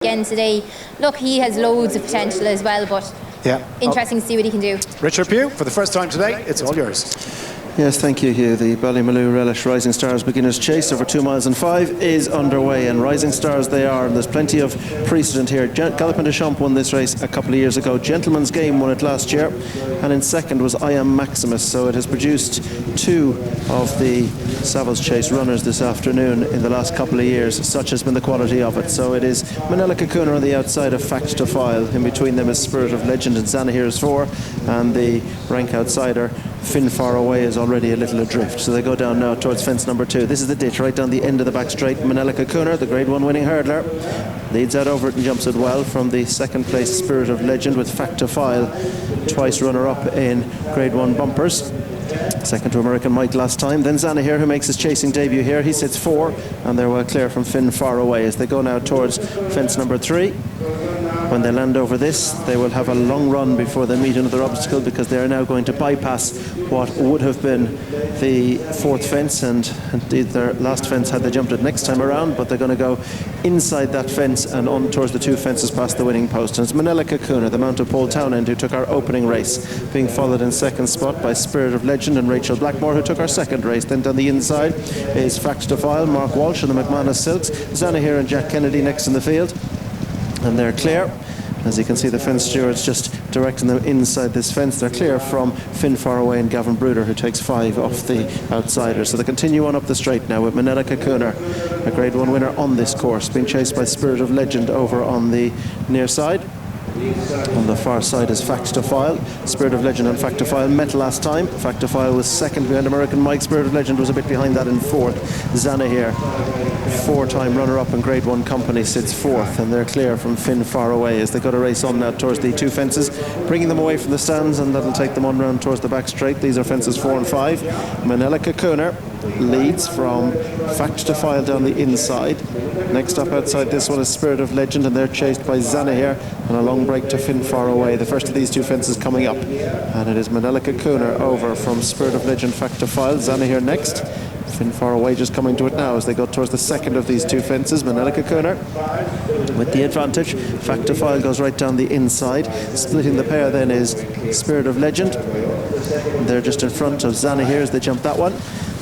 again today. Look, he has loads of potential as well, but interesting to see what he can do. Richard Pugh, for the first time today, it's all yours. Yes, thank you, Hugh. The Ballymaloe Relish Rising Stars Beginners Chase over 2 miles and 5 is underway, and Rising Stars they are, and there's plenty of precedent here. Galopin de Champs won this race a couple of years ago. Gentleman's Game won it last year, and in second was I Am Maximus. So it has produced 2 of the Savills Chase runners this afternoon in the last couple of years. Such has been the quality of it. So it is Manila Kakuna on the outside of Fact to File. In between them is Spirit of Legend and Zanahiyr is 4, and the rank outsider Finn Far Away is already a little adrift. So they go down now towards fence number 2. This is the ditch right down the end of the back straight. Manila Kakuna, the Grade 1 winning hurdler, leads out over it and jumps it well from the second place Spirit of Legend, with Fact to File, twice runner-up in Grade 1 bumpers. Second to American Mike last time. Then Zanahiyr, who makes his chasing debut here. He sits 4, and they're well clear from Finn Far Away as they go now towards fence number 3. When they land over this, they will have a long run before they meet another obstacle, because they are now going to bypass what would have been the 4th fence, and indeed their last fence had they jumped it next time around, but they're going to go inside that fence and on towards the 2 fences past the winning post. And it's Manila Kakuna, the mount of Paul Townend, who took our opening race, being followed in second spot by Spirit of Legend and Rachel Blackmore, who took our second race. Then down the inside is Fact to File, Mark Walsh and the McManus Silks, Zanahiyr and Jack Kennedy next in the field, and they're clear. As you can see, the fence stewards just directing them inside this fence. They're clear from Finn Far Away and Gavin Bruder, who takes 5 off the outsiders. So they continue on up the straight now with Manila Kakuna, a Grade 1 winner on this course, being chased by Spirit of Legend over on the near side. On the far side is Fact to File. Spirit of Legend and Fact to File met last time. Fact to File was second behind American Mike. Spirit of Legend was a bit behind that in 4th. Zanahiyr, 4-time runner-up in Grade 1 company, sits 4th, and they're clear from Finn Far Away as they go to race on now towards the 2 fences, bringing them away from the stands, and that'll take them on round towards the back straight. These are fences 4 and 5. Manila Kakuna leads from Fact to File down the inside. Next up outside this one is Spirit of Legend, and they're chased by Zanahiyr, and a long break to Finn Far Away. The first of these 2 fences coming up, and it is Manila Kakuna over from Spirit of Legend, Fact to File. Zanahiyr next. Finn Far Away just coming to it now as they go towards the second of these 2 fences. Manila Kakuna with the advantage. Fact to File goes right down the inside. Splitting the pair then is Spirit of Legend. They're just in front of Zanahiyr as they jump that one.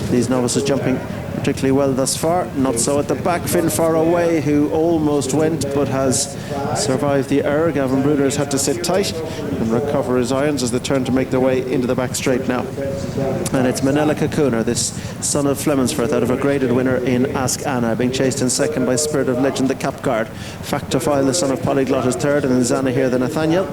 These novices jumping particularly well thus far. Not so at the back. Finn Far Away, who almost went but has survived the error. Gavin Bruder has had to sit tight and recover his irons as they turn to make their way into the back straight now. And it's Manila Kakuna, this son of Fleminsforth, out of a graded winner in Ask Anna, being chased in second by Spirit of Legend, the cap guard. Fact to File, the son of Polyglot, is third, and then Zanahiyr, the Nathaniel.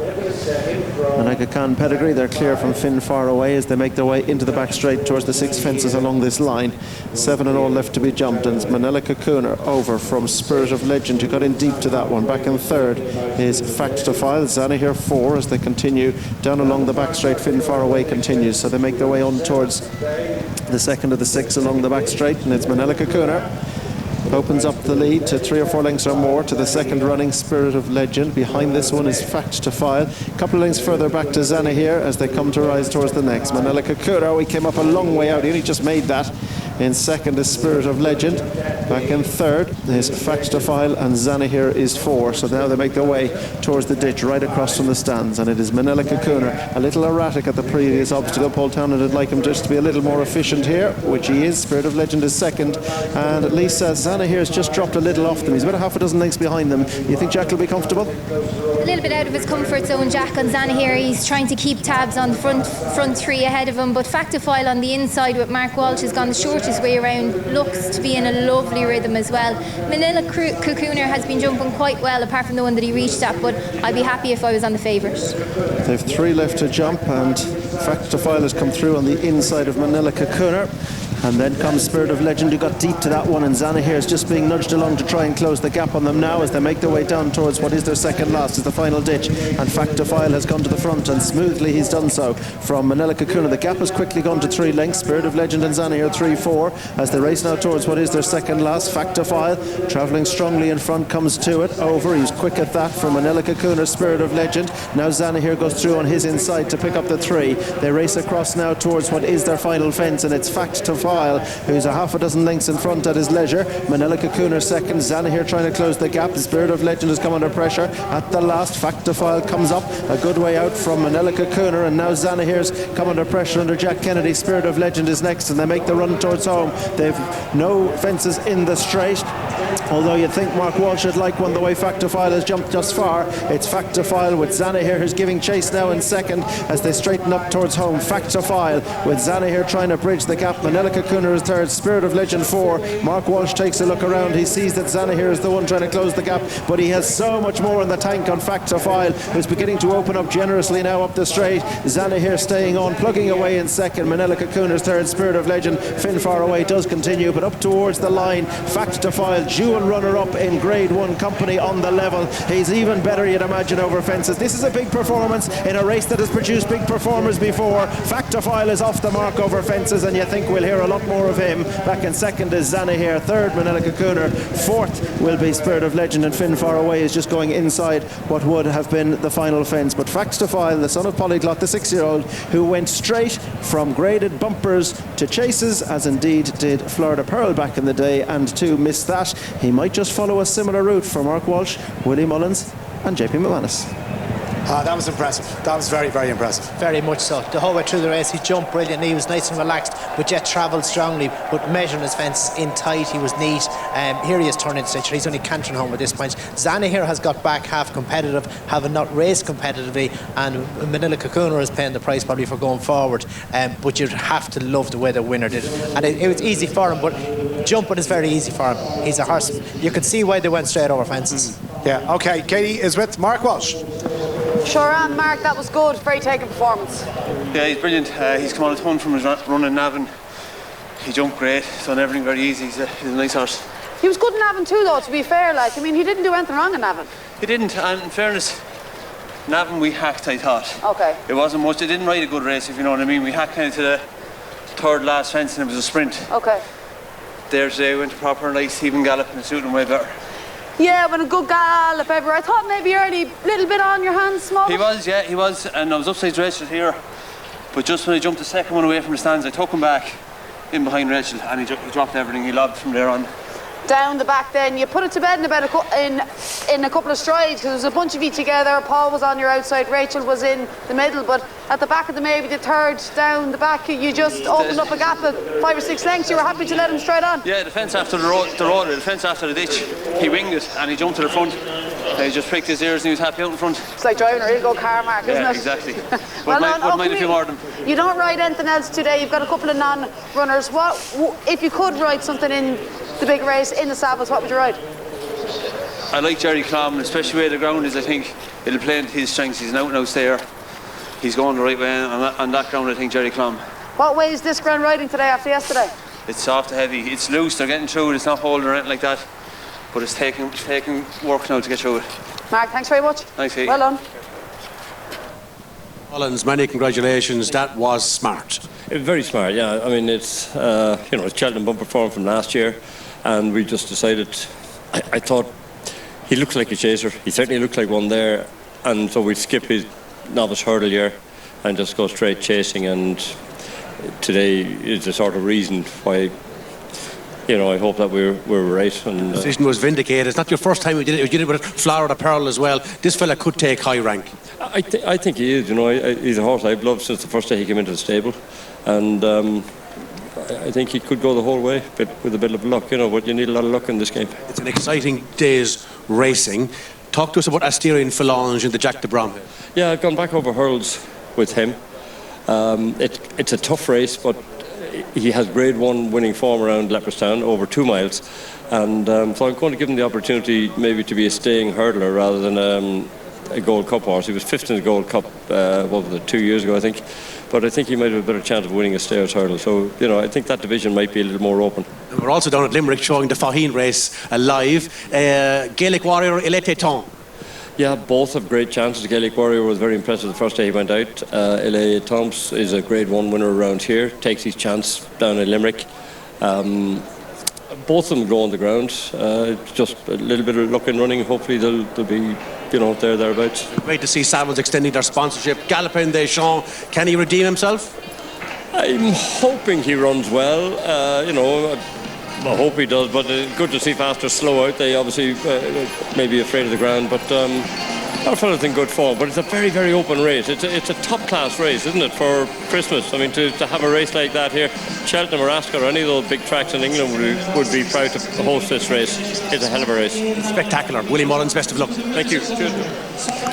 And Aga Khan pedigree, they're clear from Finn Far Away as they make their way into the back straight towards the 6 fences along this line. 7 and all left to be jumped, and it's Manila Kakuna over from Spirit of Legend, who got in deep to that one. Back in third is Fact to File. Zanahiyr 4 as they continue down along the back straight. Finn Far Away continues, so they make their way on towards the second of the 6 along the back straight, and it's Manila Kakuna. Opens up the lead to 3 or 4 lengths or more to the second running Spirit of Legend. Behind this one is Fact to File. A couple of lengths further back to Zanahiyr as they come to rise towards the next. Manila Kakuna, he came up a long way out. He only just made that. In second is Spirit of Legend. Back in third is Fact to File, and Zanahiyr is 4. So now they make their way towards the ditch right across from the stands, and it is Manila Kakuna, a little erratic at the previous obstacle. Paul Townend would like him just to be a little more efficient here, which he is. Spirit of Legend is second, and at least Zanahiyr has just dropped a little off them. He's about a half a dozen lengths behind them. You think Jack will be comfortable? A little bit out of his comfort zone, Jack, on Zanahiyr. He's trying to keep tabs on the front 3 ahead of him, but Fact to File on the inside with Mark Walsh has gone the shortest way around. Looks to be in a lovely rhythm as well. Manila Kakuna has been jumping quite well, apart from the one that he reached at, but I'd be happy if I was on the favourite. They've 3 left to jump, and Fact to File has come through on the inside of Manila Kakuna. And then comes Spirit of Legend, who got deep to that one, and Zanahiyr is just being nudged along to try and close the gap on them now as they make their way down towards what is their second last, is the final ditch. And Fact to File has gone to the front, and smoothly he's done so from Manila Kakuna. The gap has quickly gone to 3 lengths. Spirit of Legend and Zanahiyr 3-4 as they race now towards what is their second last. Fact to File travelling strongly in front, comes to it, over. He's quick at that from Manila Kakuna, Spirit of Legend. Now Zanahiyr goes through on his inside to pick up the 3. They race across now towards what is their final fence, and it's Fact to File File, who's a half a dozen lengths in front at his leisure. Manila Cocooner second. Zanahiyr trying to close the gap. The Spirit of Legend has come under pressure at the last. File comes up a good way out from Manila Cocooner, and now Zanahiyr's come under pressure under Jack Kennedy. Spirit of Legend is next, and they make the run towards home. They've no fences in the straight, although you'd think Mark Walsh would like one the way File has jumped just far. It's File with Zanahiyr, who's giving chase now in second as they straighten up towards home. File with Zanahiyr trying to bridge the gap. Manila Cocooner is third. Spirit of Legend 4. Mark Walsh takes a look around. He sees that Zanahiyr is the one trying to close the gap, but he has so much more in the tank on File, who's beginning to open up generously now up the straight. Zanahiyr staying on, plugging away in second. Manila Cocooner's third. Spirit of Legend, Far Away does continue, but up towards the line. File, dual runner-up in Grade 1 company on the level. He's even better, you'd imagine, over fences. This is a big performance in a race that has produced big performers before. File is off the mark over fences, and you think we'll hear a lot more of him. Back in second is Zanahiyr, third Manila Cocooner, fourth will be Spirit of Legend, and Far Away is just going inside what would have been the final fence. But File, the son of Polyglot, the 6-year-old, who went straight from graded bumpers to chases, as indeed did Florida Pearl back in the day, and to miss that, he might just follow a similar route for Mark Walsh, Willie Mullins and JP McManus. That was impressive. That was very, very impressive. Very much so. The whole way through the race, he jumped brilliantly. He was nice and relaxed, but yet travelled strongly. But measuring his fence in tight, he was neat. Here he is turning stage. He's only cantering home at this point. Zanahiyr has got back half competitive, having not raced competitively, and Manila Cocooner is paying the price probably for going forward. But you'd have to love the way the winner did it. And it was easy for him, but jumping is very easy for him. He's a horse. You can see why they went straight over fences. Yeah, okay. Katie is with Mark Walsh. Sure am, Mark. That was good. Very taken performance. Yeah, he's brilliant. He's come on a ton from his run in Navan. He jumped great. He's done everything very easy. He's a nice horse. He was good in Navan too, though, to be fair. Like, I mean, he didn't do anything wrong in Navan. He didn't, and in fairness, Navan we hacked, I thought. Okay. It wasn't much. It didn't ride a good race, if you know what I mean. We hacked kind of to the third last fence, and it was a sprint. Okay. There today, we went to proper nice even gallop, and it suited him way better. Yeah, when a good gallop everywhere. I thought maybe early, a little bit on your hands, small. He was, yeah, he was, and I was upside Rachel here, but just when I jumped the second one away from the stands, I took him back in behind Rachel, and he dropped everything. He lobbed from there on. Down the back then, you put it to bed in about in a couple of strides, because there was a bunch of you together. Paul was on your outside, Rachel was in the middle, but at the back of the maybe the third down the back, you just opened up a gap of 5 or 6 lengths. You were happy to let him straight on. Yeah, the fence after the fence after the ditch, he winged it and he jumped to the front. He just pricked his ears and he was happy out in front. It's like driving a real good car, Mark, isn't it? Yeah, exactly. Well, wouldn't mind a few more of them. You don't ride anything else today. You've got a couple of non-runners. What if you could ride something in the big race in the Savills? What would you ride? I like Jerry Clom, especially where the ground is. I think it'll play into his strengths. He's an out-and-out stayer. He's going the right way on that ground. I think Jerry Clom. What way is this ground riding today after yesterday? It's soft and heavy. It's loose. They're getting through it. It's not holding or anything like that. But it's taking work now to get through it. Mark, thanks very much. Thanks, Kate. Well done. Mullins, many congratulations. That was smart. Very smart, yeah. I mean, it's it's Cheltenham bumper form from last year, and we just decided. I thought he looks like a chaser. He certainly looked like one there, and so we'd skip his novice hurdle year and just go straight chasing. And today is the sort of reason why. I hope that we're right. And the decision was vindicated. It's not your first time you did it. You did it with Florida Pearl as well. This fella could take high rank. I think he is. He's a horse I've loved since the first day he came into the stable, and I think he could go the whole way, but with a bit of luck. But you need a lot of luck in this game. It's an exciting day's racing. Talk to us about Asturian Phalange and the Jack de Bromhead. Yeah, I've gone back over hurdles with him. It's a tough race, but he has grade 1 winning form around Leopardstown over 2 miles, and so I'm going to give him the opportunity maybe to be a staying hurdler rather than a Gold Cup horse. He was 5th in the Gold Cup 2 years ago, I think, but I think he might have a better chance of winning a stayers hurdle. So I think that division might be a little more open. And we're also down at Limerick showing the Faheen race live. Gaelic Warrior, Il était temps. Yeah, both have great chances. Gaelic Warrior was very impressive the first day he went out. L.A. Thompson is a grade 1 winner around here, takes his chance down in Limerick. Both of them go on the ground. Just a little bit of luck in running. Hopefully they'll be thereabouts. Great to see Savills extending their sponsorship. Galopin Deschamps, can he redeem himself? I'm hoping he runs well. I hope he does, but good to see Faster slow out. They obviously may be afraid of the ground, but our fella's in good form. But it's a very, very open race. It's a top-class race, isn't it, for Christmas? I mean, to have a race like that here, Cheltenham or Ascot or any of those big tracks in England would be proud to host this race. It's a hell of a race. Spectacular. Willie Mullins, best of luck. Thank you. Cheers.